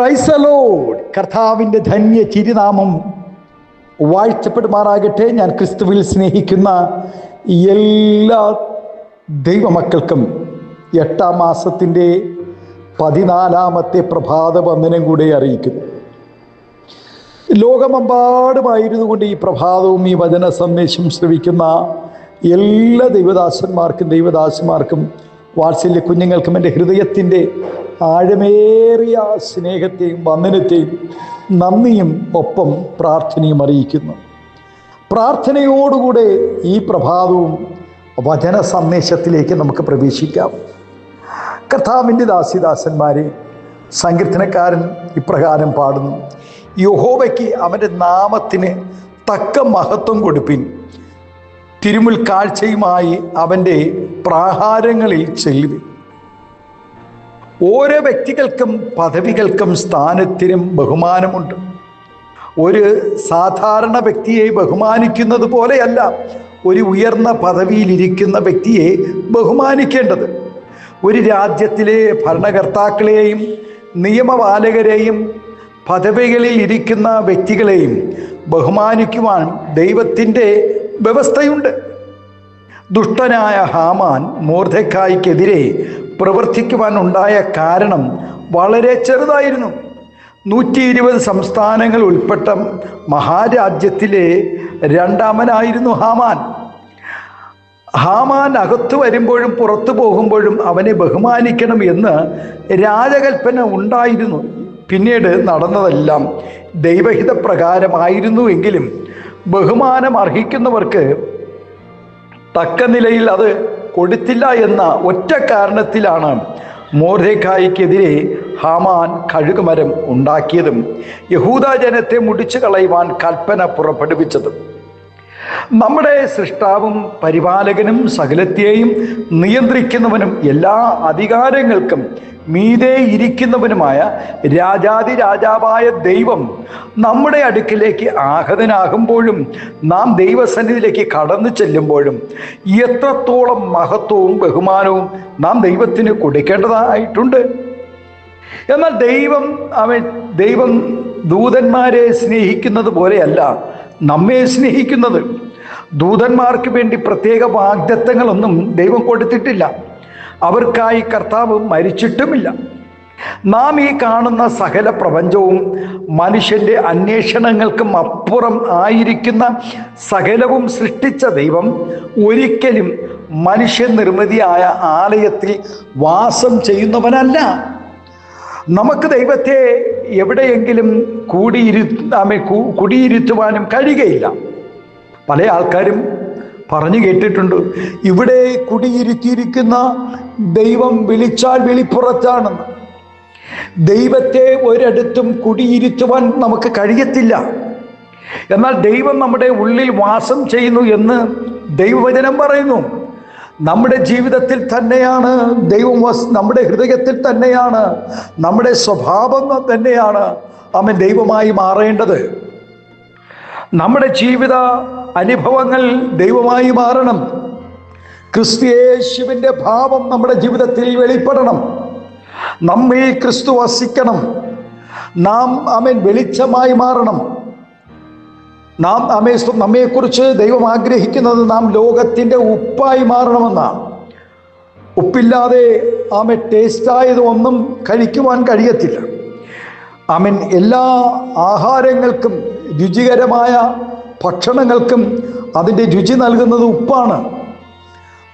Praise the Lord. കർത്താവിൻ്റെ ധന്യ തിരുനാമം വാഴ്ത്തപ്പെടുമാറാകട്ടെ. ഞാൻ ക്രിസ്തുവിൽ സ്നേഹിക്കുന്ന എല്ലാ ദൈവമക്കൾക്കും 8-ാം മാസത്തിൻ്റെ 14-ാമത്തെ പ്രഭാത വന്ദനം കൂടെ അറിയിക്കുന്നു. ലോകമെമ്പാടുമായിരുന്നു കൊണ്ട് ഈ പ്രഭാതവും ഈ വചന സന്ദേശം ശ്രവിക്കുന്ന എല്ലാ ദൈവദാസന്മാർക്കും വാത്സല്യ കുഞ്ഞുങ്ങൾക്കും എൻ്റെ ഹൃദയത്തിൻ്റെ ആഴമേറിയ സ്നേഹത്തെയും വന്ദനത്തെയും നന്ദിയും ഒപ്പം പ്രാർത്ഥനയും അറിയിക്കുന്നു. പ്രാർത്ഥനയോടുകൂടെ ഈ പ്രഭാതവും വചന സന്ദേശത്തിലേക്ക് നമുക്ക് പ്രവേശിക്കാം. കർത്താവിൻ്റെ ദാസിദാസന്മാരെ, സങ്കീർത്തനക്കാരൻ ഇപ്രകാരം പാടുന്നു: യഹോവയ്ക്ക് അവൻ്റെ നാമത്തിന് തക്ക മഹത്വം കൊടുപ്പിൻ, തിരുമുൽ കാഴ്ചയുമായി അവൻ്റെ പ്രാഹാരങ്ങളിൽ ചെല്ലുവിൻ. ഓരോ വ്യക്തികൾക്കും പദവികൾക്കും സ്ഥാനത്തിനും ബഹുമാനമുണ്ട്. ഒരു സാധാരണ വ്യക്തിയെ ബഹുമാനിക്കുന്നത് പോലെയല്ല ഒരു ഉയർന്ന പദവിയിലിരിക്കുന്ന വ്യക്തിയെ ബഹുമാനിക്കേണ്ടത്. ഒരു രാജ്യത്തിലെ ഭരണകർത്താക്കളെയും നിയമപാലകരെയും പദവികളിൽ ഇരിക്കുന്ന വ്യക്തികളെയും ബഹുമാനിക്കുവാൻ ദൈവത്തിൻ്റെ വ്യവസ്ഥയുണ്ട്. ദുഷ്ടനായ ഹാമാൻ മൊർദെഖായിക്കെതിരെ പ്രവർത്തിക്കുവാനുണ്ടായ കാരണം വളരെ ചെറുതായിരുന്നു. 120 സംസ്ഥാനങ്ങൾ ഉൾപ്പെട്ട മഹാരാജ്യത്തിലെ രണ്ടാമനായിരുന്നു ഹാമാൻ. ഹാമാൻ അകത്തു വരുമ്പോഴും പുറത്തു പോകുമ്പോഴും അവനെ ബഹുമാനിക്കണം എന്ന് രാജകൽപ്പന ഉണ്ടായിരുന്നു. പിന്നീട് നടന്നതെല്ലാം ദൈവഹിത പ്രകാരമായിരുന്നു എങ്കിലും ബഹുമാനം അർഹിക്കുന്നവർക്ക് തക്ക നിലയിൽ അത് കൊടുത്തില്ല എന്ന ഒറ്റ കാരണത്തിലാണ് മൊർദെഖായിക്കെതിരെ ഹാമാൻ കഴുകുമരം ഉണ്ടാക്കിയതും യഹൂദ ജനത്തെ മുടിച്ചു കളയുവാൻ കൽപ്പന പുറപ്പെടുവിച്ചതും. നമ്മുടെ സൃഷ്ടാവും പരിപാലകനും സകലത്തെയും നിയന്ത്രിക്കുന്നവനും എല്ലാ അധികാരങ്ങൾക്കും മീതെ ഇരിക്കുന്നവനുമായ രാജാതി രാജാവായ ദൈവം നമ്മുടെ അടുക്കിലേക്ക് ആഗതനാകുമ്പോഴും നാം ദൈവസന്നിധിയിലേക്ക് കടന്നു ചെല്ലുമ്പോഴും എത്രത്തോളം മഹത്വവും ബഹുമാനവും നാം ദൈവത്തിന് കൊടുക്കേണ്ടതായിട്ടുണ്ട്. എന്നാൽ ദൈവം ദൂതന്മാരെ സ്നേഹിക്കുന്നത് പോലെയല്ല നമ്മെ സ്നേഹിക്കുന്നത്. ദൂതന്മാർക്ക് വേണ്ടി പ്രത്യേക വാഗ്ദത്തങ്ങളൊന്നും ദൈവം കൊടുത്തിട്ടില്ല. അവർക്കായി കർത്താവ് മരിച്ചിട്ടുമില്ല. നാം ഈ കാണുന്ന സകല പ്രപഞ്ചവും മനുഷ്യൻ്റെ അന്വേഷണങ്ങൾക്കും അപ്പുറം ആയിരിക്കുന്ന സകലവും സൃഷ്ടിച്ച ദൈവം ഒരിക്കലും മനുഷ്യനിർമ്മിതിയായ ആലയത്തിൽ വാസം ചെയ്യുന്നവനല്ല. നമുക്ക് ദൈവത്തെ എവിടെയെങ്കിലും കുടിയിരുത്തുവാനും കഴിയുകയില്ല. പല ആൾക്കാരും പറഞ്ഞു കേട്ടിട്ടുണ്ട്, ഇവിടെ കുടിയിരുത്തിയിരിക്കുന്ന ദൈവം വിളിച്ചാൽ വെളിപ്പുറത്താണെന്ന്. ദൈവത്തെ ഒരിടത്തും കുടിയിരുത്തുവാൻ നമുക്ക് കഴിയത്തില്ല. എന്നാൽ ദൈവം നമ്മുടെ ഉള്ളിൽ വാസം ചെയ്യുന്നു എന്ന് ദൈവവചനം പറയുന്നു. നമ്മുടെ ജീവിതത്തിൽ തന്നെയാണ് ദൈവം, നമ്മുടെ ഹൃദയത്തിൽ തന്നെയാണ്, നമ്മുടെ സ്വഭാവം തന്നെയാണ് അവൻ ദൈവമായി മാറേണ്ടത്. നമ്മുടെ ജീവിത അനുഭവങ്ങൾ ദൈവമായി മാറണം. ക്രിസ്തുയേശുവിൻ്റെ ഭാവം നമ്മുടെ ജീവിതത്തിൽ വെളിപ്പെടണം. നമ്മിൽ ക്രിസ്തു വസിക്കണം. നാം വെളിച്ചമായി മാറണം. നമ്മെക്കുറിച്ച് ദൈവം ആഗ്രഹിക്കുന്നത് നാം ലോകത്തിൻ്റെ ഉപ്പായി മാറണമെന്നാണ്. ഉപ്പില്ലാതെ ടേസ്റ്റായത് ഒന്നും കഴിക്കുവാൻ കഴിയത്തില്ല. എല്ലാ ആഹാരങ്ങൾക്കും രുചികരമായ ഭക്ഷണങ്ങൾക്കും അതിൻ്റെ രുചി നൽകുന്നത് ഉപ്പാണ്.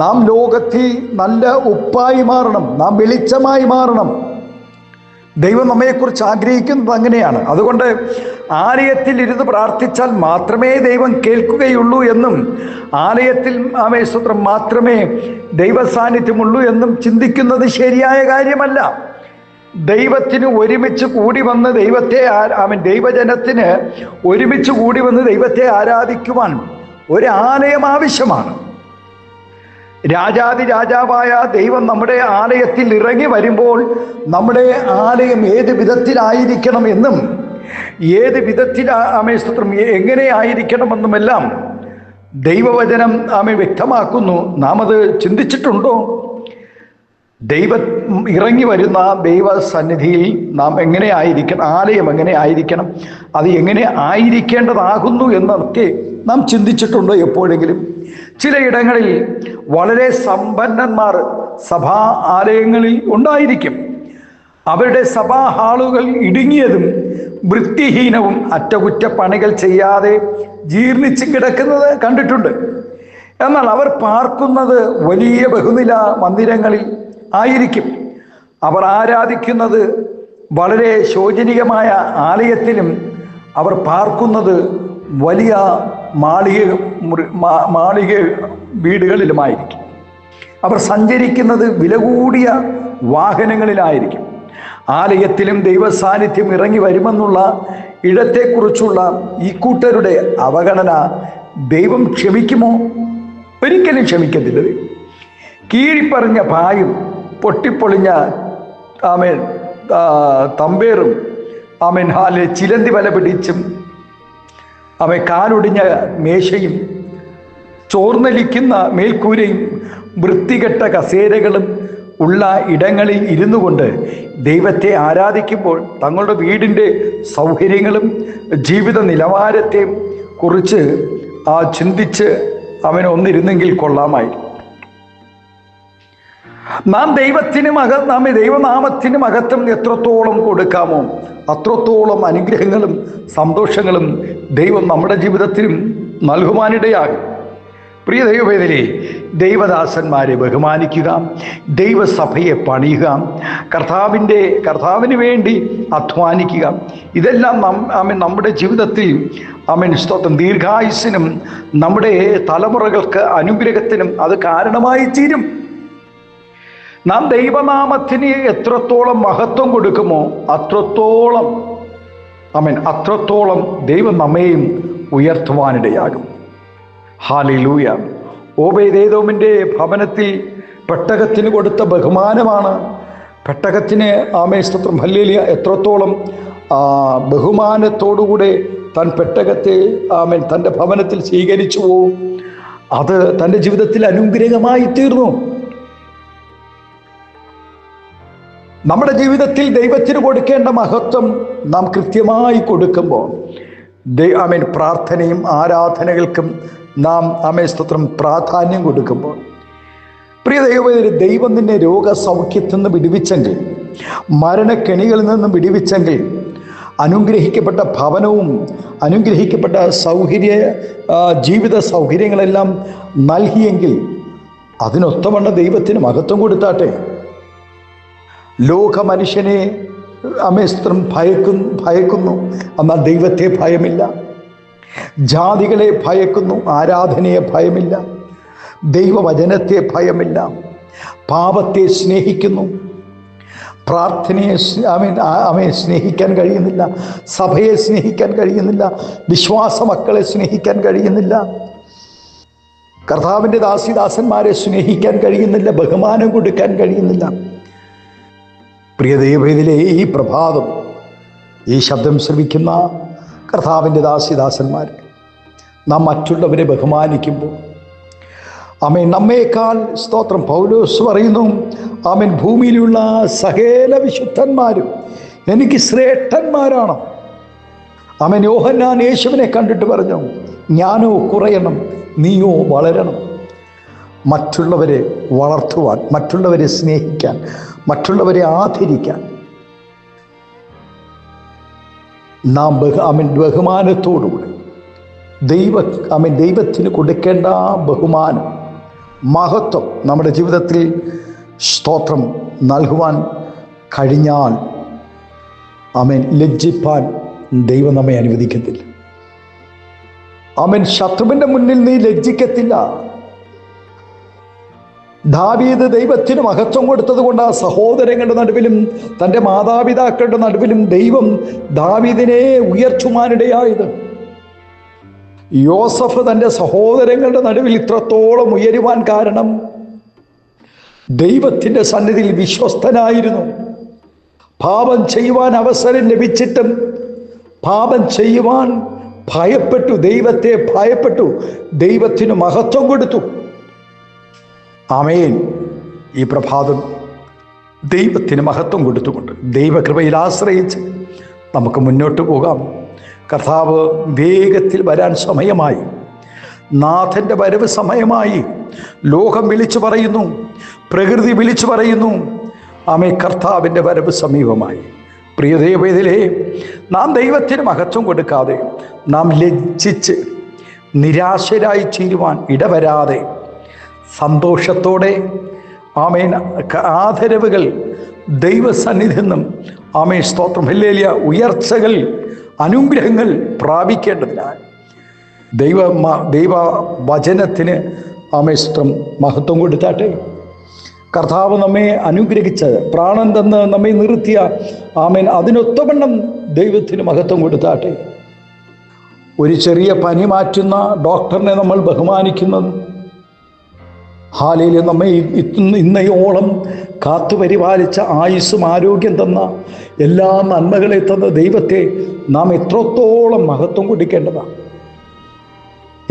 നാം ലോകത്തിൽ നല്ല ഉപ്പായി മാറണം. നാം വെളിച്ചമായി മാറണം. ദൈവം നമ്മെക്കുറിച്ച് ആഗ്രഹിക്കുന്നത് അങ്ങനെയാണ്. അതുകൊണ്ട് ആലയത്തിൽ ഇരുന്ന് പ്രാർത്ഥിച്ചാൽ മാത്രമേ ദൈവം കേൾക്കുകയുള്ളൂ എന്നും ആലയത്തിൽ സ്തോത്രം മാത്രമേ ദൈവ സാന്നിധ്യമുള്ളൂ എന്നും ചിന്തിക്കുന്നത് ശരിയായ കാര്യമല്ല. ദൈവത്തിന് ഒരുമിച്ച് കൂടി വന്ന് ദൈവജനത്തിന് ഒരുമിച്ച് കൂടി വന്ന് ദൈവത്തെ ആരാധിക്കുവാൻ ഒരു ആലയം ആവശ്യമാണ്. രാജാതി രാജാവായ ദൈവം നമ്മുടെ ആലയത്തിൽ ഇറങ്ങി വരുമ്പോൾ നമ്മുടെ ആലയം ഏത് വിധത്തിലായിരിക്കണം എന്നും ഏത് വിധത്തിൽ എങ്ങനെ ആയിരിക്കണമെന്നുമെല്ലാം ദൈവവചനം വ്യക്തമാക്കുന്നു. നാം അത് ചിന്തിച്ചിട്ടുണ്ടോ? ദൈവം ഇറങ്ങി വരുന്ന ദൈവസന്നിധിയിൽ നാം എങ്ങനെ ആയിരിക്കണം, ആലയം എങ്ങനെ ആയിരിക്കണം, അത് എങ്ങനെ ആയിരിക്കേണ്ടതാകുന്നു എന്നൊക്കെ നാം ചിന്തിച്ചിട്ടുണ്ടോ എപ്പോഴെങ്കിലും? ചിലയിടങ്ങളിൽ വളരെ സമ്പന്നന്മാർ സഭാ ആലയങ്ങളിൽ ഉണ്ടായിരിക്കും. അവരുടെ സഭാ ഹാളുകൾ ഇടുങ്ങിയതും വൃത്തിഹീനവും അറ്റകുറ്റപ്പണികൾ ചെയ്യാതെ ജീർണിച്ച് കിടക്കുന്നത് കണ്ടിട്ടുണ്ട്. എന്നാൽ അവർ പാർക്കുന്നത് വലിയ ബഹുനില മന്ദിരങ്ങളിൽ ആയിരിക്കും. അവർ ആരാധിക്കുന്നത് വളരെ ശോചനീയമായ ആലയത്തിലും അവർ പാർക്കുന്നത് വലിയ മാളിക വീടുകളിലുമായിരിക്കും. അവർ സഞ്ചരിക്കുന്നത് വില കൂടിയ വാഹനങ്ങളിലായിരിക്കും. ആലയത്തിലും ദൈവസാന്നിധ്യം ഇറങ്ങി വരുമെന്നുള്ള ഇടത്തെക്കുറിച്ചുള്ള ഈ കൂട്ടരുടെ അവഗണന ദൈവം ക്ഷമിക്കുമോ? ഒരിക്കലും ക്ഷമിക്കത്തില്ല. കീഴിപ്പറഞ്ഞ പായും പൊട്ടിപ്പൊളിഞ്ഞ തമ്പേറും ഹാലിൽ ചിലന്തി വല പിടിച്ചും കാലൊടിഞ്ഞ മേശയും ചോർന്നലിക്കുന്ന മേൽക്കൂരയും വൃത്തികെട്ട കസേരകളും ഉള്ള ഇടങ്ങളിൽ ഇരുന്നു കൊണ്ട് ദൈവത്തെ ആരാധിക്കുമ്പോൾ തങ്ങളുടെ വീടിൻ്റെ സൗകര്യങ്ങളും ജീവിത നിലവാരത്തെയും കുറിച്ച് ചിന്തിച്ച് ഒന്നിരുന്നെങ്കിൽ കൊള്ളാമായി. നാം ദൈവനാമത്തിന് മഹത്വം എത്രത്തോളം കൊടുക്കാമോ അത്രത്തോളം അനുഗ്രഹങ്ങളും സന്തോഷങ്ങളും ദൈവം നമ്മുടെ ജീവിതത്തിലും നൽകുവാനിടയാകും. പ്രിയ ദൈവവേദനേ, ദൈവദാസന്മാരെ ബഹുമാനിക്കുക, ദൈവസഭയെ പണിയുക, കർത്താവിന് വേണ്ടി അധ്വാനിക്കുക. ഇതെല്ലാം നമ്മുടെ ജീവിതത്തിൽ സ്തോത്രം ദീർഘായുസ്സിനും നമ്മുടെ തലമുറകൾക്ക് അനുഗ്രഹത്തിനും അത് കാരണമായി തീരും. നാം ദൈവനാമത്തിന് എത്രത്തോളം മഹത്വം കൊടുക്കുമോ അത്രത്തോളം ദൈവം നമ്മെയും ഉയർത്തുവാനിടയാകും. ഹല്ലേലൂയ. ഓബേദേദോമിൻ്റെ ഭവനത്തിൽ പെട്ടകത്തിന് കൊടുത്ത ബഹുമാനമാണ്. പെട്ടകത്തിന് സ്തോത്രം ഹല്ലേലൂയ എത്രത്തോളം ബഹുമാനത്തോടുകൂടെ താൻ പെട്ടകത്തെ തൻ്റെ ഭവനത്തിൽ സ്വീകരിച്ചുവോ അത് തൻ്റെ ജീവിതത്തിൽ അനുഗ്രഹമായി തീർന്നു. നമ്മുടെ ജീവിതത്തിൽ ദൈവത്തിന് കൊടുക്കേണ്ട മഹത്വം നാം കൃത്യമായി കൊടുക്കുമ്പോൾ പ്രാർത്ഥനയും ആരാധനകൾക്കും നാം സ്തോത്രം പ്രാധാന്യം കൊടുക്കുമ്പോൾ, പ്രിയ ദൈവം നിന്നെ രോഗസൗഖ്യത്തിൽ നിന്ന് വിടുവിച്ചെങ്കിൽ, മരണക്കെണികളിൽ നിന്നും വിടുവിച്ചെങ്കിൽ, അനുഗ്രഹിക്കപ്പെട്ട ഭവനവും അനുഗ്രഹിക്കപ്പെട്ട ജീവിത സൗകര്യങ്ങളെല്ലാം നൽകിയെങ്കിൽ അതിനൊത്തവണ്ണം ദൈവത്തിന് മഹത്വം കൊടുത്താട്ടെ. ലോക മനുഷ്യനെ സ്തോത്രം ഭയക്കുന്നു, എന്നാൽ ദൈവത്തെ ഭയമില്ല. ജാതികളെ ഭയക്കുന്നു, ആരാധനയെ ഭയമില്ല. ദൈവവചനത്തെ ഭയമില്ല. പാപത്തെ സ്നേഹിക്കുന്നു, പ്രാർത്ഥനയെ സ്നേഹിക്കാൻ കഴിയുന്നില്ല. സഭയെ സ്നേഹിക്കാൻ കഴിയുന്നില്ല. വിശ്വാസ മക്കളെ സ്നേഹിക്കാൻ കഴിയുന്നില്ല. കർത്താവിൻ്റെ ദാസിദാസന്മാരെ സ്നേഹിക്കാൻ കഴിയുന്നില്ല. ബഹുമാനം കൊടുക്കാൻ കഴിയുന്നില്ല. പ്രിയ ദൈവവേദിയിലെ ഈ പ്രഭാതം ഈ ശബ്ദം ശ്രവിക്കുന്ന കർത്താവിൻ്റെ ദാസിദാസന്മാർ, നാം മറ്റുള്ളവരെ ബഹുമാനിക്കുമ്പോൾ നമ്മേക്കാൾ സ്തോത്രം പൗലോസ് പറയുന്നു, ഭൂമിയിലുള്ള സകല വിശുദ്ധന്മാരും എനിക്ക് ശ്രേഷ്ഠന്മാരാണ്. യോഹന്നാൻ യേശുവിനെ കണ്ടിട്ട് പറഞ്ഞു, ഞാനോ കുറയണം, നീയോ വളരണം. മറ്റുള്ളവരെ വളർത്തുവാൻ, മറ്റുള്ളവരെ സ്നേഹിക്കാൻ, മറ്റുള്ളവരെ ആദരിക്കാൻ നാം ബഹുമാനത്തോടുകൂടി ദൈവത്തിന് കൊടുക്കേണ്ട ബഹുമാനം, മഹത്വം നമ്മുടെ ജീവിതത്തിൽ സ്തോത്രം നൽകുവാൻ കഴിഞ്ഞാൽ ലജ്ജിപ്പാൻ ദൈവം നമ്മെ അനുവദിക്കത്തില്ല. ശത്രുവിൻ്റെ മുന്നിൽ നീ ലജ്ജിക്കത്തില്ല. ദാവീദ് ദൈവത്തിന് മഹത്വം കൊടുത്തത് കൊണ്ട് ആ സഹോദരങ്ങളുടെ നടുവിലും തൻ്റെ മാതാപിതാക്കളുടെ നടുവിലും ദൈവം ദാവീദിനെ ഉയർത്തുവാനിടയായത്. യോസഫ് തൻ്റെ സഹോദരങ്ങളുടെ നടുവിൽ ഇത്രത്തോളം ഉയരുവാൻ കാരണം ദൈവത്തിൻ്റെ സന്നിധിയിൽ വിശ്വസ്തനായിരുന്നു. പാപം ചെയ്യുവാൻ അവസരം ലഭിച്ചിട്ടും പാപം ചെയ്യുവാൻ ഭയപ്പെട്ടു, ദൈവത്തെ ഭയപ്പെട്ടു, ദൈവത്തിന് മഹത്വം കൊടുത്തു. ആമേൻ. ഈ പ്രഭാതം ദൈവത്തിന് മഹത്വം കൊടുത്തുകൊണ്ട് ദൈവകൃപയിൽ ആശ്രയിച്ച് നമുക്ക് മുന്നോട്ട് പോകാം. കർത്താവ് വേഗത്തിൽ വരാൻ സമയമായി. നാഥൻ്റെ വരവ് സമയമായി. ലോകം വിളിച്ചു പറയുന്നു, പ്രകൃതി വിളിച്ചു പറയുന്നു, ആമേ കർത്താവിൻ്റെ വരവ് സമീപമായി. പ്രിയ ദൈവവേദിലേ, നാം ദൈവത്തിന് മഹത്വം കൊടുക്കാതെ, നാം ലജ്ജിച്ച് നിരാശരായി തീരുവാൻ ഇടവരാതെ സന്തോഷത്തോടെ ആമേൻ ആദരവുകൾ ദൈവസന്നിധിയിൽ നിന്നും ആമേൻ സ്തോത്രം ഹല്ലേലൂയ ഉയർച്ചകൾ അനുഗ്രഹങ്ങൾ പ്രാപിക്കേണ്ടതിനാൽ ദൈവ വചനത്തിന് ആമേൻ സ്തോത്രം മഹത്വം കൊടുത്താട്ടെ. കർത്താവ് നമ്മെ അനുഗ്രഹിച്ച് പ്രാണൻ തന്ന് നമ്മെ നിർത്തിയ ആമേൻ അതിനൊത്തവണ്ണം ദൈവത്തിന് മഹത്വം കൊടുത്താട്ടെ. ഒരു ചെറിയ പനി മാറ്റുന്ന ഡോക്ടറിനെ നമ്മൾ ബഹുമാനിക്കുന്നത്, ഹാലയിലെ നമ്മെ ഇന്നയോളം കാത്തുപരിപാലിച്ച ആയുസ്സും ആരോഗ്യം തന്ന എല്ലാ നന്മകളെ തന്ന ദൈവത്തെ നാം എത്രത്തോളം മഹത്വം കൊടുക്കേണ്ടതാണ്.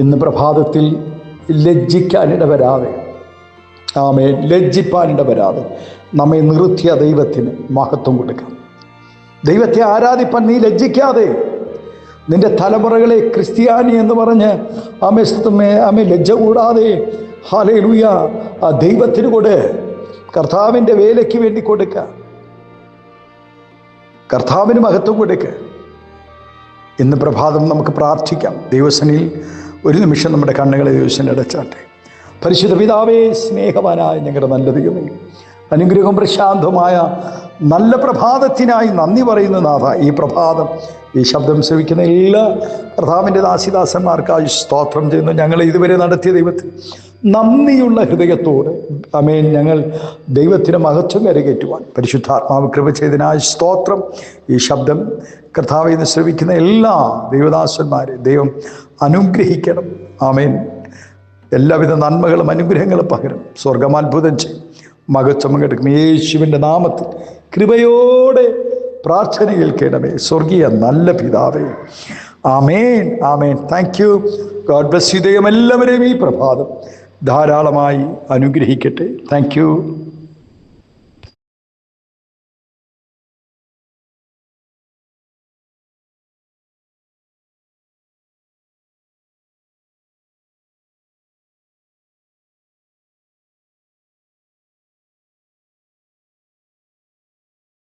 ഇന്ന് പ്രഭാതത്തിൽ ലജ്ജിക്കാനിടവരാതെ, ആമേൻ ലജ്ജിപ്പാനിടവരാതെ നമ്മെ നിർത്തിയ ദൈവത്തിന് മഹത്വം കൊടുക്കാം. ദൈവത്തെ ആരാധിപ്പാൻ നീ ലജ്ജിക്കാതെ നിന്റെ തലമുറകളെ ക്രിസ്ത്യാനി എന്ന് പറഞ്ഞ് ആമേ ലജ്ജ കൂടാതെ ഹല്ലേലൂയ ആ ദൈവത്തിന് കൊടു. കർത്താവിൻ്റെ വേലയ്ക്ക് വേണ്ടി കൊടുക്കുക, കർത്താവിന് മഹത്വം കൊടുക്കുക. ഇന്ന് പ്രഭാതം നമുക്ക് പ്രാർത്ഥിക്കാം. ദൈവസന്നിധിയിൽ ഒരു നിമിഷം നമ്മുടെ കണ്ണുകളെ ദൈവസന്നിധിയിൽ അടച്ചാട്ടെ. പരിശുദ്ധ പിതാവേ, സ്നേഹവാനായ ഞങ്ങളുടെ നല്ല ദൈവമേ, അനുഗ്രഹം പ്രശാന്തമായ നല്ല പ്രഭാതത്തിനായി നന്ദി പറയുന്ന നാഥ, ഈ പ്രഭാതം ഈ ശബ്ദം ശ്രവിക്കുന്ന എല്ലാ കർത്താവിൻ്റെ ദാസിദാസന്മാർക്കായി സ്തോത്രം ചെയ്യുന്നു. ഞങ്ങളെ ഇതുവരെ നടത്തിയ ദൈവത്തിന് നന്ദിയുള്ള ഹൃദയത്തോട് ആമേൻ ഞങ്ങൾ ദൈവത്തിന് മഹത്വം കരകയറ്റുവാൻ പരിശുദ്ധാത്മാവ് കൃപ ചെയ്തതിനായി സ്തോത്രം. ഈ ശബ്ദം കർത്താവിൽ നിന്ന് ശ്രവിക്കുന്ന എല്ലാ ദൈവദാസന്മാരെ ദൈവം അനുഗ്രഹിക്കണം. ആമേൻ. എല്ലാവിധ നന്മകളും അനുഗ്രഹങ്ങളും പകരം സ്വർഗം അത്ഭുതം ചെയ്യും, മഹത്വം എടുക്കും. യേശുവിൻ്റെ നാമത്തിൽ കൃപയോടെ പ്രാർത്ഥന കേൾക്കണമേ സ്വർഗീയ നല്ല പിതാവേ. ആമേൻ, ആമേൻ. Thank you. God bless you. ദൈവം എല്ലാവരെയും ഈ പ്രഭാതം ധാരാളമായി അനുഗ്രഹിക്കട്ടെ. Thank U.